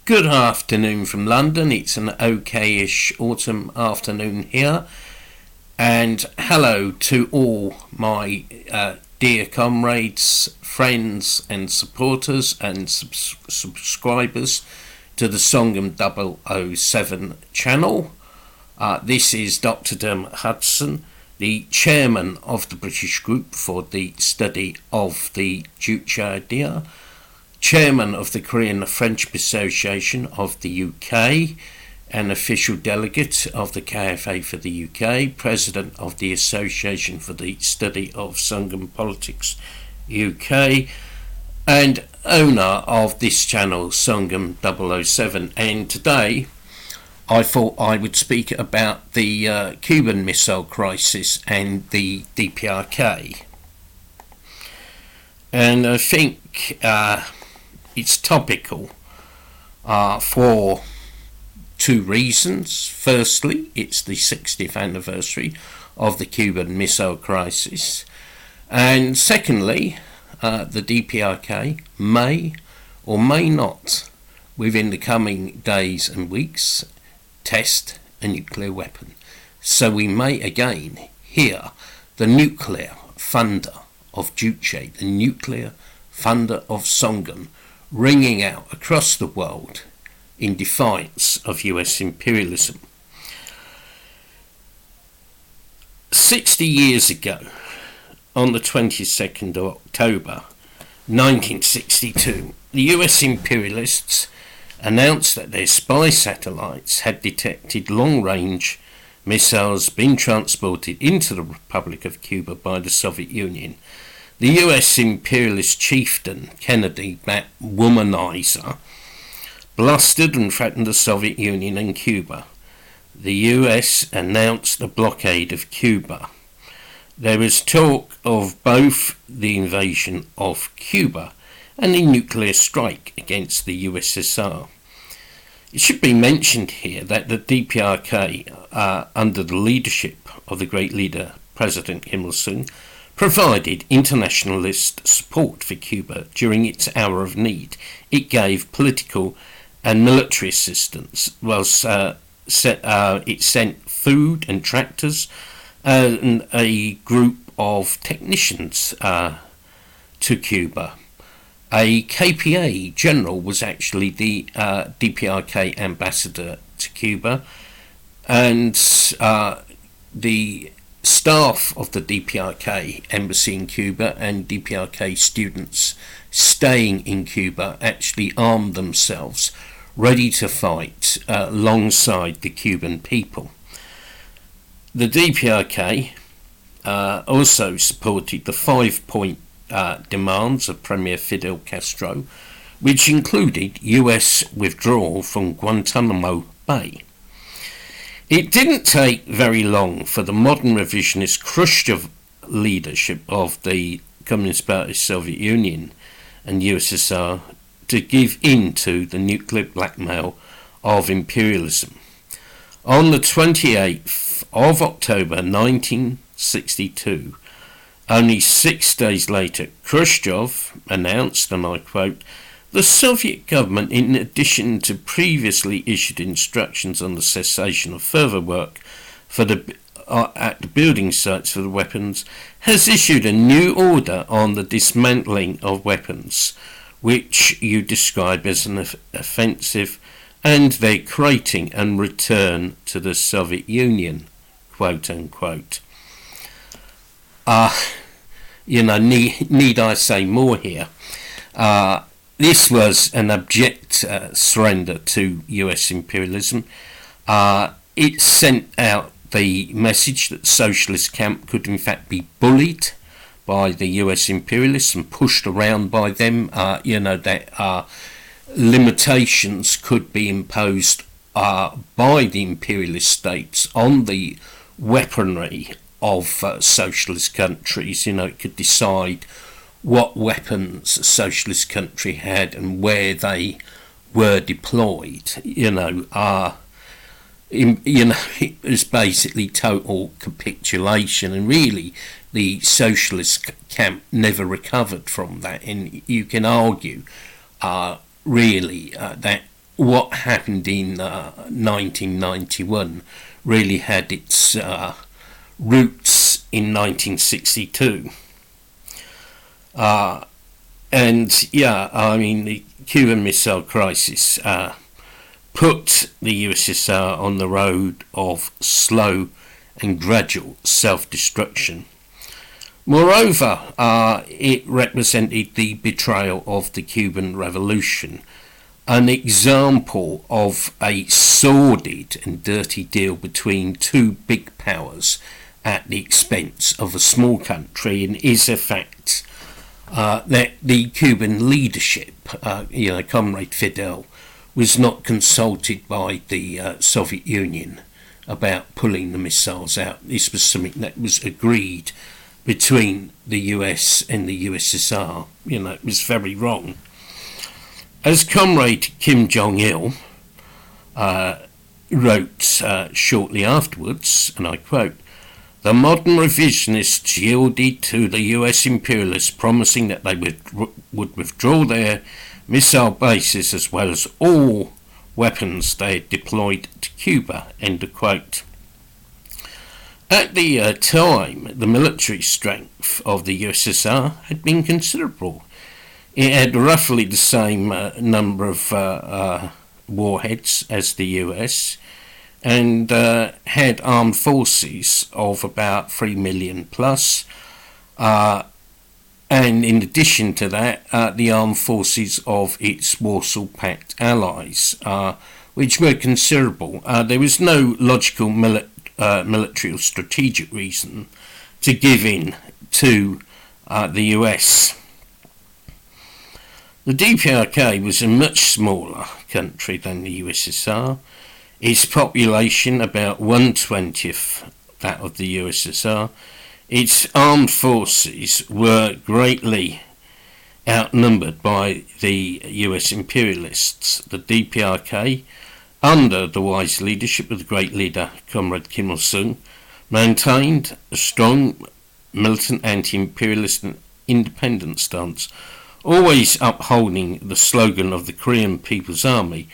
Good afternoon from London. It's an okay-ish autumn afternoon here. And hello to all my dear comrades, friends and supporters and subscribers to the Songun 007 channel. This is Dr. Dermot Hudson, the chairman of the British Group for the Study of the Juche idea, chairman of the Korean Friendship Association of the UK, an official delegate of the KFA for the UK, president of the Association for the Study of Songun Politics UK, and owner of this channel, Songun 007. And today I thought I would speak about the Cuban Missile Crisis and the DPRK. And I think it's topical for two reasons. Firstly, it's the 60th anniversary of the Cuban Missile Crisis. And secondly, the DPRK may or may not, within the coming days and weeks, test a nuclear weapon. So we may again hear the nuclear funder of Juche, the nuclear funder of Songun, ringing out across the world in defiance of US imperialism. 60 years ago, on the 22nd of October 1962, the US imperialists announced that their spy satellites had detected long-range missiles being transported into the Republic of Cuba by the Soviet Union. The US imperialist chieftain, Kennedy, that womanizer, blustered and threatened the Soviet Union and Cuba. The US announced the blockade of Cuba. There was talk of both the invasion of Cuba and a nuclear strike against the USSR. It should be mentioned here that the DPRK, under the leadership of the great leader President Kim Il-sung, provided internationalist support for Cuba during its hour of need. It gave political and military assistance, whilst it sent food and tractors and a group of technicians to Cuba. A KPA general was actually the DPRK ambassador to Cuba, and the staff of the DPRK embassy in Cuba and DPRK students staying in Cuba actually armed themselves, ready to fight alongside the Cuban people. The DPRK also supported the 5-point demands of Premier Fidel Castro, which included US withdrawal from Guantanamo Bay. It didn't take very long for the modern revisionist Khrushchev leadership of the Communist Party of the Soviet Union and USSR to give in to the nuclear blackmail of imperialism. On the 28th of October 1962, only 6 days later, Khrushchev announced, and I quote, "The Soviet government, in addition to previously issued instructions on the cessation of further work for at the building sites for the weapons, has issued a new order on the dismantling of weapons, which you describe as an offensive, and their crating and return to the Soviet Union," quote unquote. Need I say more here? This was an abject surrender to US imperialism. It sent out the message that the socialist camp could in fact be bullied by the US imperialists and pushed around by them, that limitations could be imposed by the imperialist states on the weaponry of socialist countries. It could decide what weapons a socialist country had and where they were deployed. It was basically total capitulation, and really the socialist camp never recovered from that. And you can argue, that what happened in 1991 really had its roots in 1962. And yeah, I mean, the Cuban Missile Crisis put the USSR on the road of slow and gradual self-destruction. Moreover, it represented the betrayal of the Cuban Revolution, an example of a sordid and dirty deal between two big powers at the expense of a small country, and is a fact that the Cuban leadership, Comrade Fidel, was not consulted by the Soviet Union about pulling the missiles out. This was something that was agreed between the US and the USSR. It was very wrong. As Comrade Kim Jong-il wrote shortly afterwards, and I quote, "The modern revisionists yielded to the US imperialists, promising that they would withdraw their missile bases as well as all weapons they had deployed to Cuba." End of quote. At the time, the military strength of the USSR had been considerable. It had roughly the same number of warheads as the US, and had armed forces of about 3 million plus. And in addition to that, the armed forces of its Warsaw Pact allies, which were considerable. There was no logical military or strategic reason to give in to the US. The DPRK was a much smaller country than the USSR. Its population about 1/20 that of the USSR. Its armed forces were greatly outnumbered by the US imperialists. The DPRK, under the wise leadership of the great leader Comrade Kim Il-sung, maintained a strong militant anti-imperialist and independent stance, always upholding the slogan of the Korean People's Army,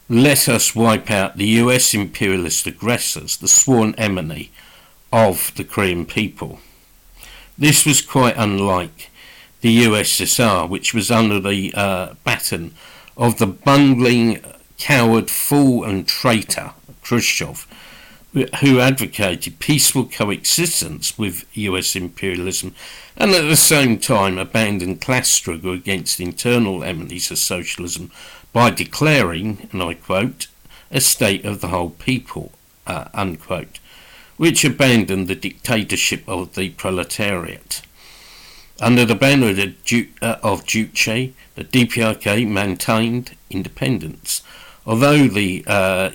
"Let us wipe out the US imperialist aggressors, the sworn enemy of the Korean people." This was quite unlike the USSR, which was under the baton of the bungling, coward, fool and traitor Khrushchev, who advocated peaceful coexistence with US imperialism and at the same time abandoned class struggle against internal enemies of socialism by declaring, and I quote, "a state of the whole people," unquote, which abandoned the dictatorship of the proletariat. Under the banner of Juche, the DPRK maintained independence. Although the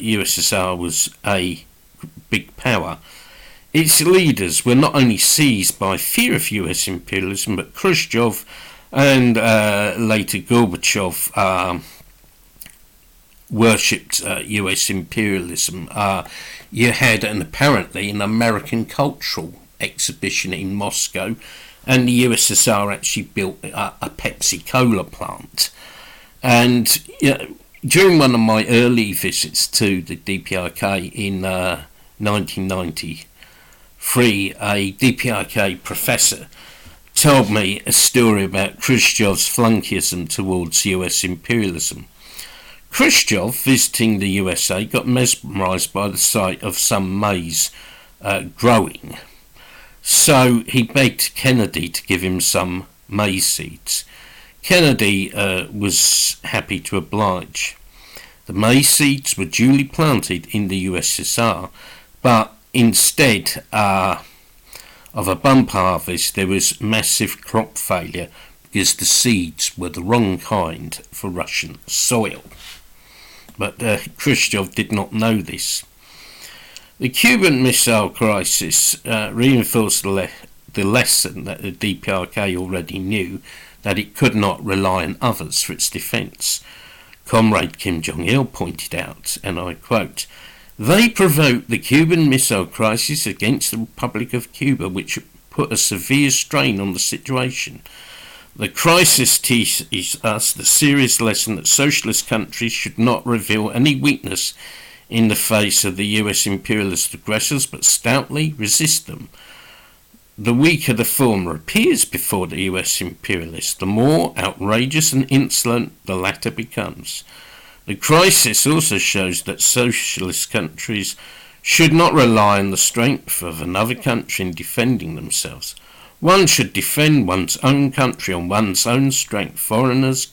USSR was a big power, its leaders were not only seized by fear of US imperialism, but Khrushchev and later Gorbachev worshipped US imperialism. You had apparently an American cultural exhibition in Moscow, and the USSR actually built a Pepsi Cola plant. And during one of my early visits to the DPRK in 1993, a DPRK professor told me a story about Khrushchev's flunkeyism towards US imperialism. Khrushchev, visiting the USA, got mesmerised by the sight of some maize growing. So he begged Kennedy to give him some maize seeds. Kennedy was happy to oblige. The maize seeds were duly planted in the USSR, but instead of a bump harvest, there was massive crop failure because the seeds were the wrong kind for Russian soil. But Khrushchev did not know this. The Cuban Missile Crisis reinforced the lesson that the DPRK already knew, that it could not rely on others for its defence. Comrade Kim Jong-il pointed out, and I quote, "They provoked the Cuban Missile Crisis against the Republic of Cuba, which put a severe strain on the situation. The crisis teaches us the serious lesson that socialist countries should not reveal any weakness in the face of the US imperialist aggressors, but stoutly resist them. The weaker the former appears before the US imperialists, the more outrageous and insolent the latter becomes. The crisis also shows that socialist countries should not rely on the strength of another country in defending themselves. One should defend one's own country on one's own strength. Foreigners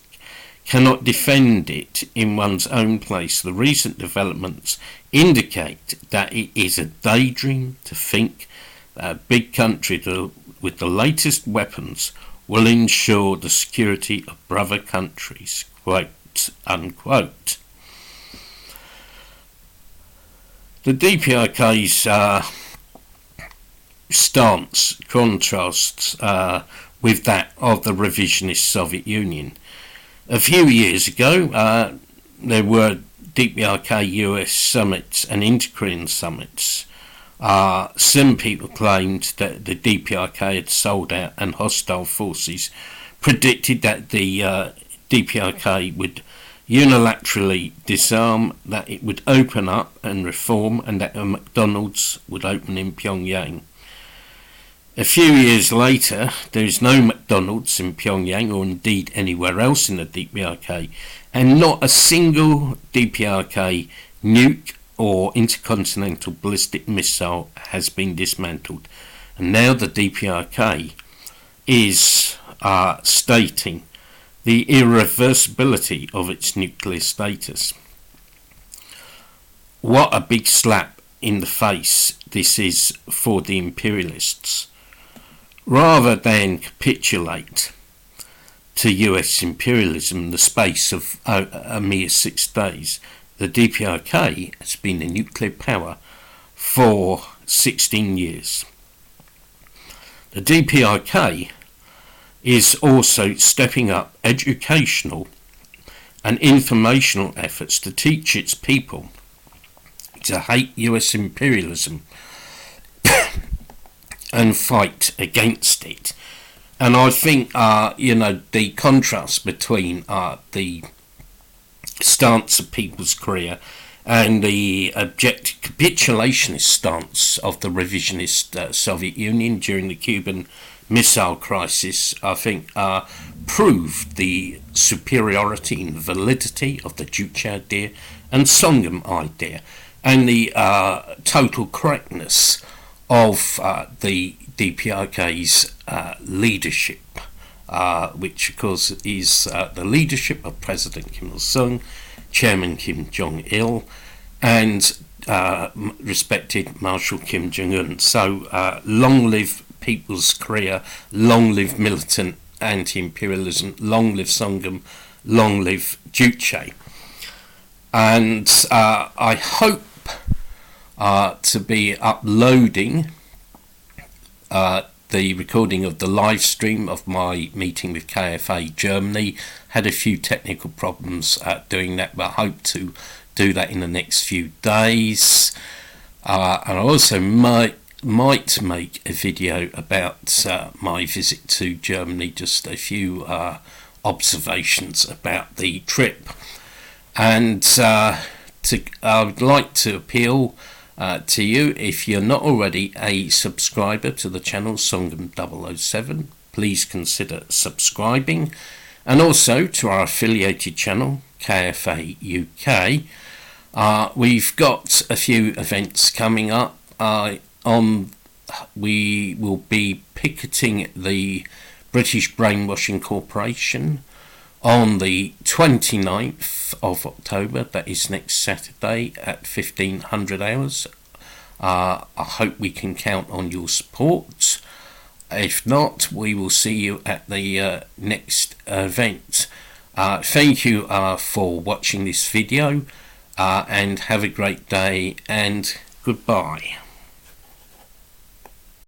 cannot defend it in one's own place. The recent developments indicate that it is a daydream to think that a big country with the latest weapons will ensure the security of brother countries, quote unquote. The DPRK's stance contrasts with that of the revisionist Soviet Union. A few years ago, there were DPRK US summits and inter-Korean summits. Some people claimed that the DPRK had sold out, and hostile forces predicted that the DPRK would unilaterally disarm, that it would open up and reform, and that a McDonald's would open in Pyongyang. A few years later, there is no McDonald's in Pyongyang or indeed anywhere else in the DPRK, and not a single DPRK nuke or intercontinental ballistic missile has been dismantled. And now the DPRK is stating the irreversibility of its nuclear status. What a big slap in the face this is for the imperialists. Rather than capitulate to US imperialism in the space of a mere 6 days, the DPRK has been a nuclear power for 16 years. The DPRK is also stepping up educational and informational efforts to teach its people to hate US imperialism and fight against it. And I think, the contrast between the stance of People's Korea and the objective capitulationist stance of the revisionist Soviet Union during the Cuban Missile Crisis, I think, proved the superiority and validity of the Juche idea and Songun idea, and the total correctness of the DPRK's leadership, which of course is the leadership of President Kim Il-sung, Chairman Kim Jong-il, and respected Marshal Kim Jong-un. So long live People's Korea, long live militant anti-imperialism, long live Songun, long live Juche. And I hope to be uploading the recording of the live stream of my meeting with KFA Germany. Had a few technical problems doing that, but I hope to do that in the next few days. And I also might make a video about my visit to Germany, just a few observations about the trip. And I would like to appeal to you, if you're not already a subscriber to the channel Songun 007, please consider subscribing, and also to our affiliated channel KFA UK. We've got a few events coming up. We will be picketing the British Brainwashing Corporation on the 29th of October, that is next Saturday at 1500 hours. I hope we can count on your support. If not, we will see you at the next event. Thank you for watching this video, and have a great day, and goodbye.